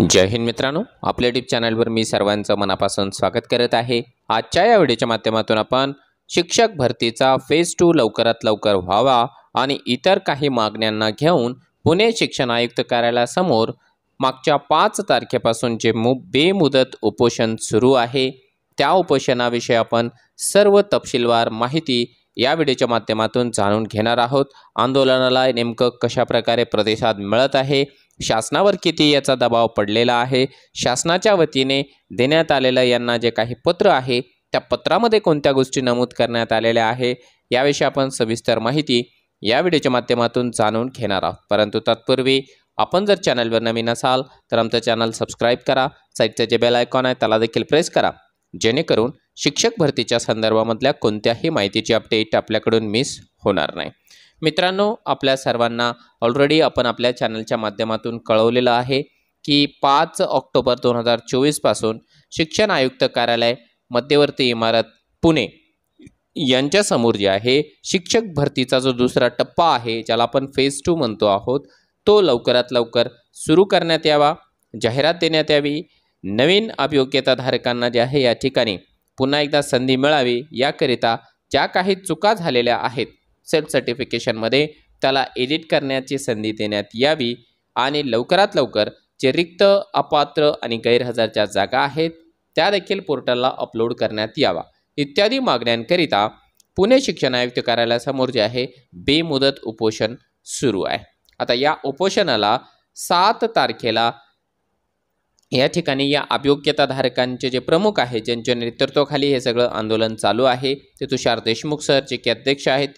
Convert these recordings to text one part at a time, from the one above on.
जय हिंद मित्रांनो, आपल्या यूट्यूब चॅनलवर मी सर्वांचं मनापासून स्वागत करत आहे। आजच्या या व्हिडिओच्या माध्यमातून आपण शिक्षक भरतीचा फेज 2 लवकरात लवकर व्हावा आणि इतर काही मागण्यांना घेऊन पुणे शिक्षण आयुक्त कार्यालयासमोर मागच्या 5 तारखेपासून जे बेमुदत उपोषण सुरू आहे त्या उपोषणाविषयी आपण सर्व तपशीलवार माहिती या व्हिडिओच्या माध्यमातून जाणून घेणार आहोत। आंदोलनाला नेमकं कशा प्रकारे प्रतिसाद मिळत आहे, शासनावर किती याचा दबाव पडलेला आहे, शासनाच्या वतीने देण्यात आलेलं यांना जे काही पत्र आहे त्या पत्रामध्ये कोणत्या गोष्टी नमूद करण्यात आलेल्या आहे याविषयी आपण सविस्तर माहिती या व्हिडिओच्या माध्यमातून जाणून घेणार आहोत। परंतु तत्पूर्वी आपण जर चॅनलवर नवीन असाल तर आमचं चॅनल सबस्क्राईब करा, साईडचं जे बेल आयकॉन आहे त्याला देखील प्रेस करा, जेणेकरून शिक्षक भरतीच्या संदर्भामधल्या कोणत्याही माहितीची अपडेट आपल्याकडून मिस होणार नाही। मित्रांनो, आपल्या सर्वांना ऑलरेडी आपण आपल्या चॅनलच्या माध्यमातून कळवलेलं आहे की 5 ऑक्टोबर 2024 पासून शिक्षण आयुक्त कार्यालय मध्यवर्ती इमारत पुणे यांच्यासमोर जे आहे शिक्षक भरतीचा जो दुसरा टप्पा आहे ज्याला आपण फेज 2 म्हणतो आहोत तो लवकरात लवकर सुरू करण्यात यावा, जाहिरात देण्यात यावी, नवीन अभियोग्यताधारकांना जे आहे या ठिकाणी पुन्हा एकदा संधी मिळावी याकरिता ज्या काही चुका झालेल्या आहेत सेल्फ सर्टिफिकेशनमध्ये त्याला एडिट करण्याची संधी देण्यात यावी आणि लवकरात लवकर जे रिक्त, अपात्र आणि गैरहजरच्या जागा आहेत त्या देखील पोर्टलला अपलोड करण्यात यावा इत्यादी मागण्यांकरिता पुणे शिक्षण आयुक्त कार्यालयासमोर जे आहे बेमुदत उपोषण सुरू आहे। आता या उपोषणाला 7 तारखेला या ठिकाणी या अभियोग्यताधारकांचे जे प्रमुख आहेत ज्यांच्या नेतृत्वाखाली हे सगळं आंदोलन चालू आहे ते तुषार देशमुख सर जे की अध्यक्ष आहेत,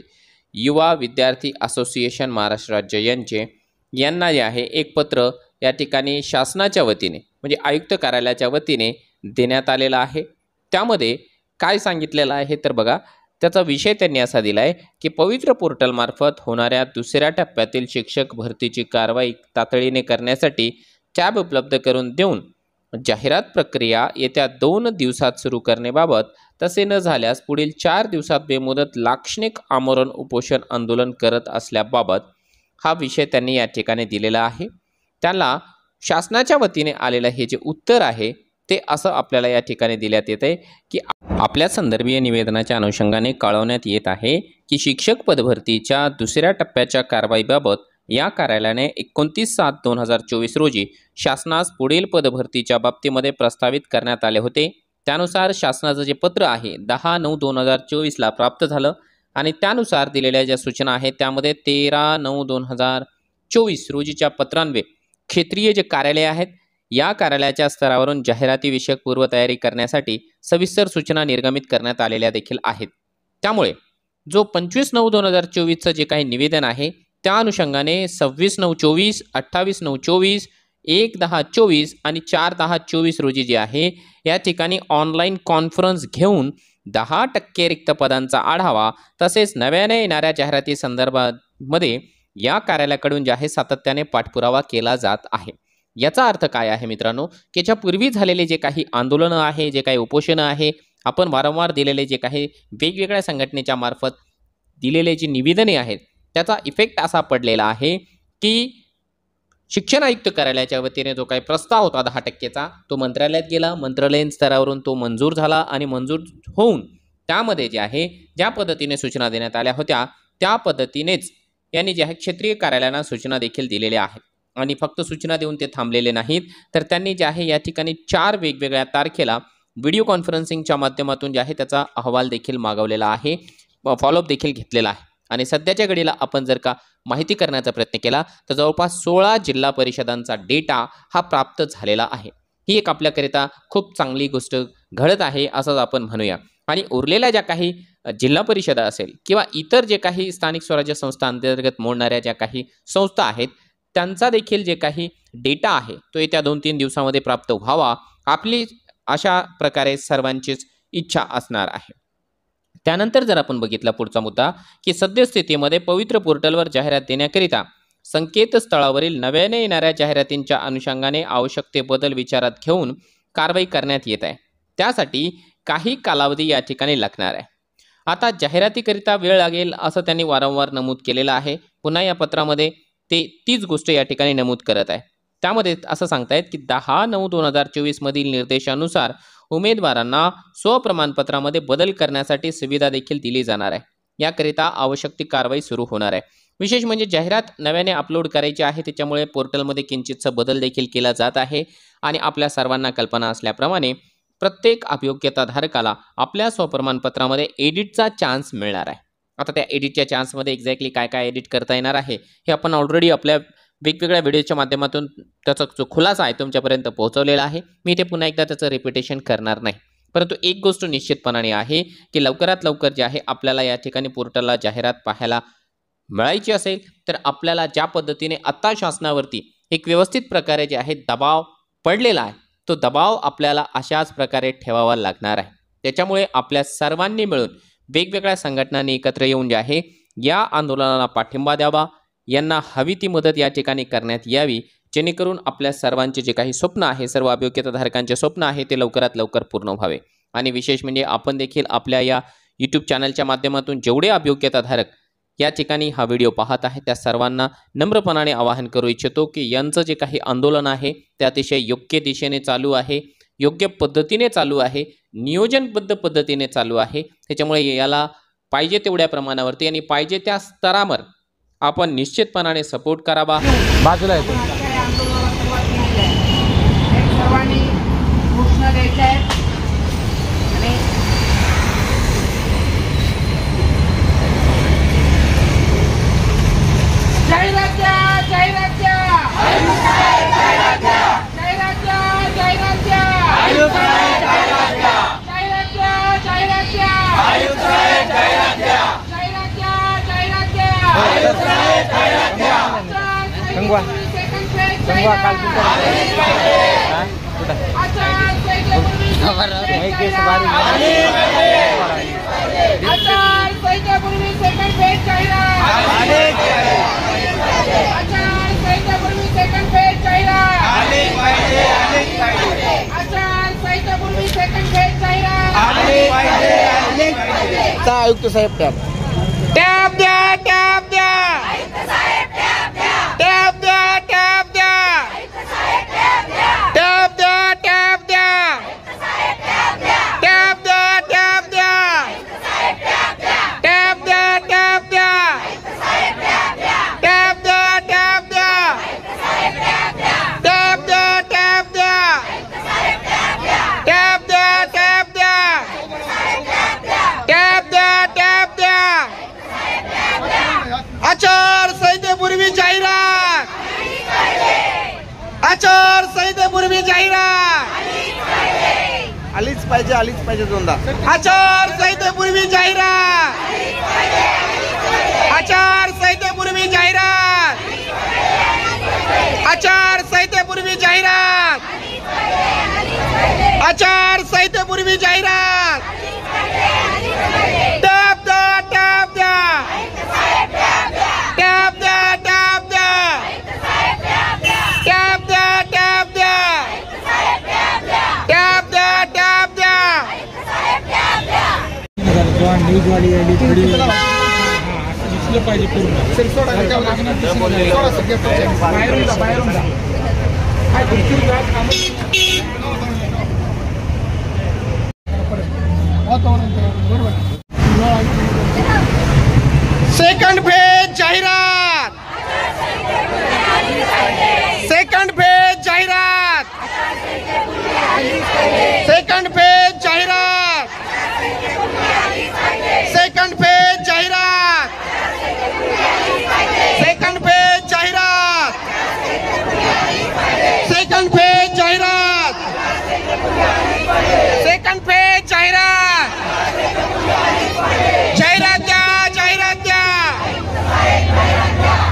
युवा विद्यार्थी असोसिएशन महाराष्ट्र राज्य यांना जे आहे एक पत्र या ठिकाणी शासनाच्या वतीने म्हणजे आयुक्त कार्यालयाच्या वतीने देण्यात आलेला आहे। त्यामध्ये काय सांगितलेलं आहे तर बघा, त्याचा विषय त्यांनी असा दिला आहे की पवित्र पोर्टलमार्फत होणाऱ्या दुसऱ्या टप्प्यातील शिक्षक भरतीची कारवाई तातडीने करण्यासाठी टॅब उपलब्ध करून देऊन जाहिरात प्रक्रिया येत्या 2 दिवसात सुरू करण्याबाबत, तसे न झाल्यास पुढील 4 दिवसात बेमुदत लाक्षणिक आमरण उपोषण आंदोलन करत असल्याबाबत हा विषय त्यांनी या ठिकाणी दिलेला आहे। त्याला शासनाच्या वतीने आलेलं हे जे उत्तर आहे ते असं आपल्याला या ठिकाणी देण्यात येत आहे की आपल्या संदर्भीय निवेदनाच्या अनुषंगाने कळवण्यात येत आहे की शिक्षक पदभरतीच्या दुसऱ्या टप्प्याच्या कारवाईबाबत या कार्यालयाने 29/7/2024 रोजी शासनास पुढील पदभरतीच्या बाबतीमध्ये प्रस्तावित करण्यात आले होते। त्यानुसार शासनाचं जे पत्र आहे 10/9/2024 प्राप्त झालं आणि त्यानुसार दिलेल्या ज्या सूचना आहेत त्यामध्ये 13/9/2024 रोजीच्या पत्रान्वये क्षेत्रीय जे कार्यालय आहेत या कार्यालयाच्या स्तरावरून जाहिरातीविषयक पूर्वतयारी करण्यासाठी सविस्तर सूचना निर्गमित करण्यात आलेल्या देखील आहेत। त्यामुळे जो 25/9/2024चं जे काही निवेदन आहे त्या अनुषंगाने 26/9/24, 28/9/24, 1/10/24 आणि 4/10/24 रोजी जे आहे या ठिकाणी ऑनलाईन कॉन्फरन्स घेऊन 10% रिक्त पदांचा आढावा तसेच नव्याने येणाऱ्या जाहिराती संदर्भामध्ये या कार्यालयाकडून जे आहे सातत्याने पाठपुरावा केला जात आहे। याचा अर्थ काय आहे मित्रांनो, की याच्यापूर्वी झालेले जे काही आंदोलनं आहे, जे काही उपोषणं आहे, आपण वारंवार दिलेले जे काही वेगवेगळ्या संघटनेच्या मार्फत दिलेले जी निवेदने आहेत त्याचा इफेक्ट असा पडलेला आहे की शिक्षण आयुक्त कार्यालयाच्या वतीने जो काही प्रस्ताव होता 10%चा तो मंत्रालयात गेला, मंत्रालयीन स्तरावरून तो मंजूर झाला आणि मंजूर होऊन त्यामध्ये जे आहे ज्या पद्धतीने सूचना देण्यात आल्या होत्या त्या पद्धतीनेच यांनी जे आहे क्षेत्रीय कार्यालयांना सूचना देखील दिलेल्या आहेत आणि फक्त सूचना देऊन ते थांबलेले नाहीत तर त्यांनी जे आहे या ठिकाणी 4 वेगवेगळ्या तारखेला व्हिडिओ कॉन्फरन्सिंगच्या माध्यमातून जे आहे त्याचा अहवाल देखील मागवलेला आहे, फॉलोअप देखील घेतलेला आहे आणि सध्याच्या घडीला आपण जर का माहिती करण्याचा प्रयत्न केला तर जवळपास 16 जिल्हा परिषदांचा डेटा हा प्राप्त झालेला आहे। ही एक आपल्याकरिता खूप चांगली गोष्ट घडत आहे असंच आपण म्हणूया आणि उरलेल्या ज्या काही जिल्हा परिषदा असेल किंवा इतर जे काही स्थानिक स्वराज्य संस्था अंतर्गत मोडणाऱ्या ज्या काही संस्था आहेत त्यांचा देखील जे काही डेटा आहे तो येत्या 2-3 दिवसामध्ये प्राप्त व्हावा आपली अशा प्रकारे सर्वांचीच इच्छा असणार आहे। त्यानंतर जर आपण बघितला पुढचा मुद्दा की सद्यस्थितीमध्ये पवित्र पोर्टलवर जाहिरात देण्याकरिता संकेतस्थळावरील नव्याने येणाऱ्या जाहिरातींच्या अनुषंगाने आवश्यक ते बदल विचारात घेऊन कारवाई करण्यात येत आहे। त्यासाठी काही कालावधी या ठिकाणी लागणार आहे। आता जाहिरातीकरिता वेळ लागेल असं त्यांनी वारंवार नमूद केलेलं आहे। पुन्हा या पत्रामध्ये ते तीच गोष्ट या ठिकाणी नमूद करत आहे त्यामध्ये असं सांगतायत की 10/9/2024 मधील निर्देशानुसार उमेदवारांना स्वप्रमाणपत्रामध्ये बदल करण्यासाठी सुविधा देखील दिली जाणार आहे. याकरिता आवश्यक ती कारवाई सुरू होणार आहे. विशेष म्हणजे जाहिरात नव्याने अपलोड करायची आहे, त्याच्यामुळे पोर्टलमध्ये किंचितसा बदल देखील केला जात आहे. आणि आपल्या सर्वांना कल्पना असल्याप्रमाणे प्रत्येक अभियोग्यताधारकाला आपल्या स्वप्रमाणपत्रामध्ये एडिटचा चान्स मिळणार आहे. आता त्या एडिटच्या चान्समध्ये एक्झॅक्टली काय काय एडिट करता येणार आहे हे आपण ऑलरेडी आपल्या वेगवेगळ्या व्हिडिओच्या माध्यमातून त्याचा जो खुलासा आहे तुमच्यापर्यंत पोहोचवलेला आहे. मी ते पुन्हा एकदा त्याचं रिपिटेशन करणार नाही. परंतु एक गोष्ट निश्चितपणाने आहे की लवकरात लवकर जे आहे आपल्याला या ठिकाणी पोर्टलला जाहिरात पाहायला मिळायची असेल तर आपल्याला ज्या पद्धतीने आत्ता शासनावरती एक व्यवस्थित प्रकारे जे आहे दबाव पडलेला आहे तो दबाव आपल्याला अशाच प्रकारे ठेवावा लागणार आहे. त्याच्यामुळे आपल्या सर्वांनी मिळून वेगवेगळ्या संघटनांनी एकत्र येऊन जे आहे या आंदोलनाला पाठिंबा द्यावा. यांना हवी ती मदत या ठिकाणी करण्यात यावी, जेणेकरून आपल्या सर्वांचे जे काही स्वप्न आहे, सर्व अभियोग्यताधारकांचे स्वप्न आहे ते लवकरात लवकर पूर्ण व्हावे. आणि विशेष म्हणजे आपण देखील आपल्या या यूट्यूब चॅनलच्या माध्यमातून जेवढे अभियोग्यताधारक या ठिकाणी हा व्हिडिओ पाहत आहे त्या सर्वांना नम्रपणाने आवाहन करू इच्छितो की यांचं जे काही आंदोलन आहे ते अतिशय योग्य दिशेने चालू आहे, योग्य पद्धतीने चालू आहे, नियोजनबद्ध पद्धतीने चालू आहे. त्याच्यामुळे याला पाहिजे तेवढ्या प्रमाणावरती आणि पाहिजे त्या स्तरावर आपण निश्चितपणाने सपोर्ट करावा. बाजूला येतो सर्वांनी घोषणा द्यायच्या आहेत आणि जय राज्य जय राज्य जय राज्य जय राज्य जय राज्य जय राज्य जय राज्य संगवा संगवा काल आयुक्त साहेब टॅब द्या टॅब द्या टॅब द्या टॅब द्या टॅब द्या टॅब द्या टॅब द्या टॅब द्या टॅब द्या टॅब द्या टॅब द्या टॅब द्या टॅब द्या टॅब द्या टॅब द्या टॅब द्या टॅब द्या टॅब द्या आचारसंहितेपूर्वी जाहिरात आचारसंहितेपूर्वी जाहिरात आलीच पाहिजे दोनदा आचारसंहितेपूर्वी जाहिरात आचारसंहितेपूर्वी जाहिरात आचारसंहितेपूर्वी जाहिरात आचारसंहितेपूर्वी जाहिरात टॅब द्या टॅब द्या टॅब द्या टॅब द्या टॅब द्या टॅब द्या टॅब द्या टॅब द्या न्यूज वाली आली थोडी दिसलं पाहिजे सेकंड फेज जाहिरात सेकंड फेज जाहिरात सेकंड फेज जाहिरात सेकंड फेज जाहिरात सेकंड फेज जाहिरात सेकंड फेज जाहिरात सेकंड फेज जाहिरात जाहिरात द्या जाहिरात द्या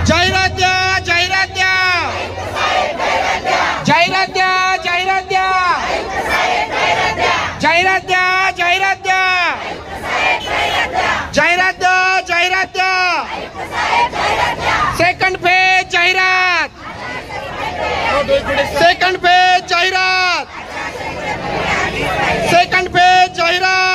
जाहिरात द्या जाहिरात द्या जाहिरात द्या जाहिरात द्या जाहिरात द्या जाहिरात द्या जाहिरात द्या जाहिरात द्या सेकंड फेज जाहिरात सेकंड फेज जाहिरात सेकंड फेज जाहिरात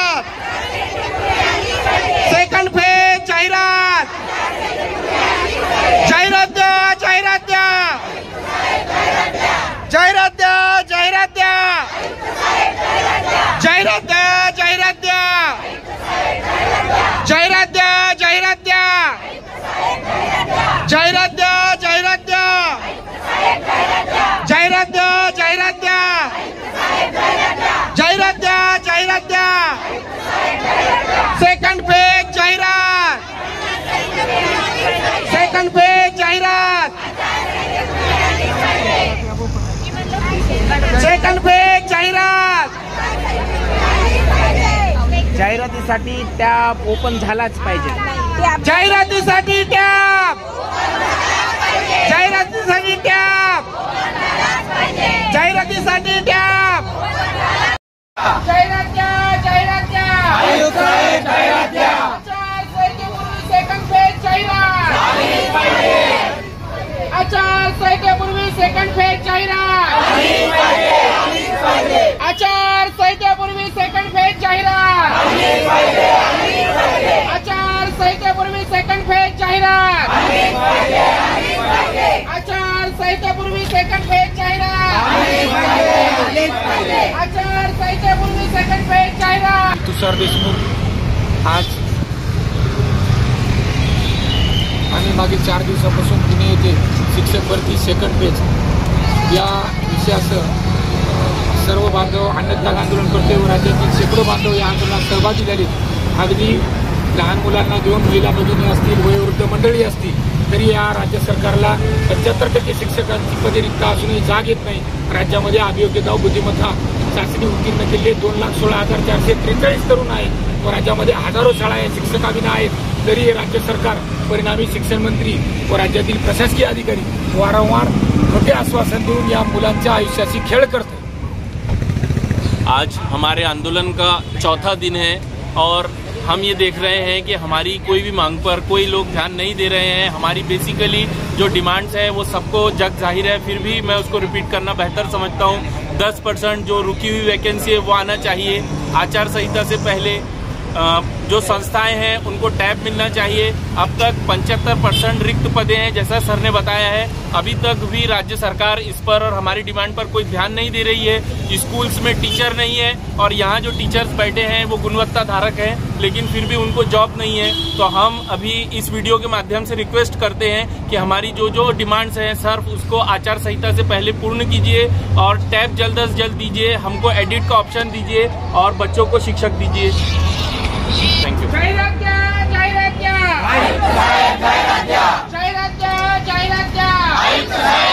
द्या जाहिरात द्या जाहिरात द्या जाहिरात द्या सेकंड पेज जाहिरात सेकंड पेज जाहिरात सेकंड पेज जाहिरात जाहिरातीसाठी टॅब ओपन झालाच पाहिजे. जाहिरातीसाठी टॅब जाहिरातीसाठी टॅब जाहिरातीसाठी टॅब जाहिरात द्या जाहिरात द्या आचारसंहितेपूर्वी सेकंड पेज जाहिरात आचारसंहितेपूर्वी सेकंड पेज जाहिरात आचारसंहितेपूर्वी सेकंड पेज जाहिरात आचारसंहितेपूर्वी सेकंड पेज जाहिरात आचारसंहितेपूर्वी सेकंड पेज जाहिरात आचारसंहितेपूर्वी सेकंड पेज जाहिरात. तुषार देशमुख आज आम्ही मागील 4 दिवसापासून पुणे येथे शिक्षक भरती सेकंड पेज या विषयासह सर्व बांधव अन्नत्याग आंदोलन करते व राज्यातील शेकडो बांधव या आंदोलनात सहभागी झाले. अगदी लहान मुलांना घेऊन महिला भगिनी असतील वयोवृद्ध मंडळी असतील तरी या राज्य सरकारला 75% शिक्षकांची पदे रिक्त असूनही जाग येत नाही. राज्यामध्ये अभियोग्यता व बुद्धिमत्ता चाचणी उत्तीर्ण केलेले 2,16,443 तरुण आहेत व राज्यामध्ये हजारो शाळा या शिक्षकाविना आहेत. तरी राज्य सरकार परिणामी शिक्षण मंत्री व राज्यातील प्रशासकीय अधिकारी वारंवार खोटे आश्वासन देऊन या मुलांच्या आयुष्याशी खेळ करते. आज हमारे आंदोलन का चौथा दिन है और हम ये देख रहे हैं कि हमारी कोई भी मांग पर कोई लोग ध्यान नहीं दे रहे हैं. हमारी बेसिकली जो डिमांड्स है वो सबको जग जाहिर है, फिर भी मैं उसको रिपीट करना बेहतर समझता हूँ. 10% जो रुकी हुई वैकेंसी है वो आना चाहिए. आचार संहिता से पहले जो संस्थाएं हैं उनको टैब मिलना चाहिए. अब तक 75% रिक्त पदे हैं जैसा सर ने बताया है. अभी तक भी राज्य सरकार इस पर और हमारी डिमांड पर कोई ध्यान नहीं दे रही है. स्कूल्स में टीचर नहीं है और यहाँ जो टीचर्स बैठे हैं वो गुणवत्ता धारक हैं लेकिन फिर भी उनको जॉब नहीं है. तो हम अभी इस वीडियो के माध्यम से रिक्वेस्ट करते हैं कि हमारी जो डिमांड्स हैं सर उसको आचार संहिता से पहले पूर्ण कीजिए और टैब जल्द से जल्द दीजिए. हमको एडिट का ऑप्शन दीजिए और बच्चों को शिक्षक दीजिए. Thank you. जाहिरात द्या जाहिरात द्या जाहिरात द्या जाहिरात द्या